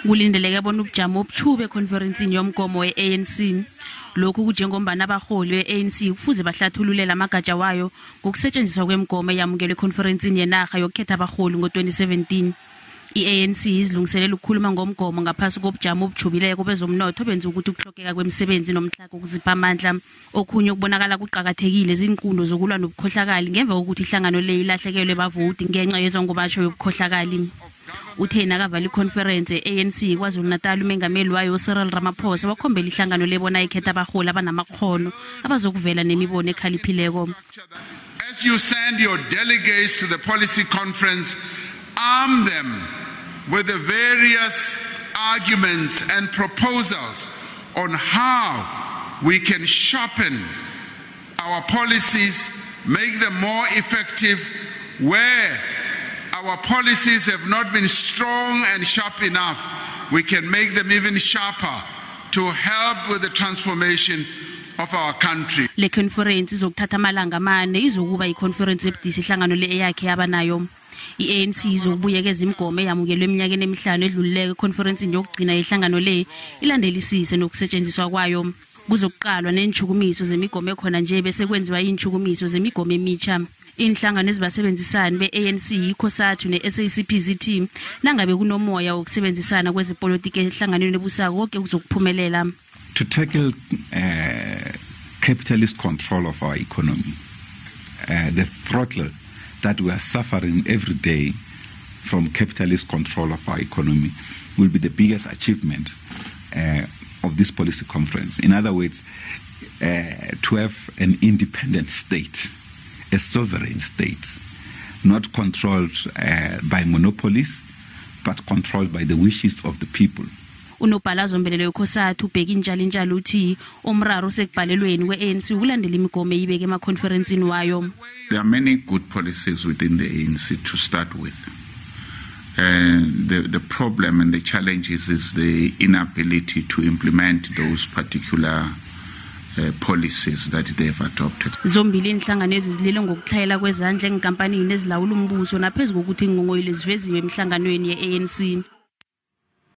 Kulindeleke bona ubujamo obuchube ekhonferensini yomgomo we-ANC. Lokhu kujengombana abaholi we-ANC kufuze bahlathululela amagatsha wayo ngokusetshenziswa kwemigomo eyamukelwe ekhonferensini yenarha yokukhetha abaholi ngo-2017. I-ANC izilungiselela ukukhuluma ngomgomo ngaphasi kobujamo obuchubileko bezomnotho benza ukuthi ukuhlokeka kwemisebenzi nomhlaka ukuzipha amandla. Okhunye ukubonakala kuqhakathekile izinqundo zokulwa nobukhohlakali ngemva kokuthi ihlangano le ilahlekelwe bavoti ngenxa yezongobatsho yobukhohlakali. Uthena kavala ikhonferensi ye-ANC KwaZulu-Natal umengameli wayo Cyril Ramaphosa wakhombela ihlangano lebona ikhetha abaholi abanamakhono abazokuvela nemibono ekhaliphileko. As you send your delegates to the policy conference, arm them with the various arguments and proposals on how we can sharpen our policies, make them more effective where our policies have not been strong and sharp enough. We can make them even sharper to help with the transformation of our country. Le conference izokuthatha amalanga amane izokuba iconference ebudisi ihlangano le eyakhe yabanayo. I-ANC izobuyekeza imigomo eyamukelwe eminyakeni emihlanu edlulileko ekhonferensini yokugcina ihlangano le ilandelisise nokusetshenziswa kwayo. Kuzokuqalwa nentshukumiso zemigomo ekhona nje bese kwenziwa intshukumiso zemigomo emitsha. Iinhlangano ezibasebenzisani be-ANC iCOSATU ne-SACP zithi nangabe kunomoya wokusebenzisana kwezepolitiki ehlanganweni ebusako konke kuzokuphumelela. To tackle capitalist control of our economy, the throttle that we are suffering every day from capitalist control of our economy will be the biggest achievement of this policy conference. In other words, to have an independent state, a sovereign state, not controlled by monopolies, but controlled by the wishes of the people. Unobhalazo mbelelo yekhosathu ubheka injalo uthi omraro sekubhalelweni we-ANC ukulandela imigomo eyibeke emakhonferensini wayo. There are many good policies within the ANC to start with. The problem and the challenges is the inability to implement those particular policies that they have adopted. Zombili inhlangano ezizilile ngokuthayela kwezandla enkampanini ezilawula umbuso naphezulu kokuthi ingongoyile ziveziwe emhlanganweni ye-ANC.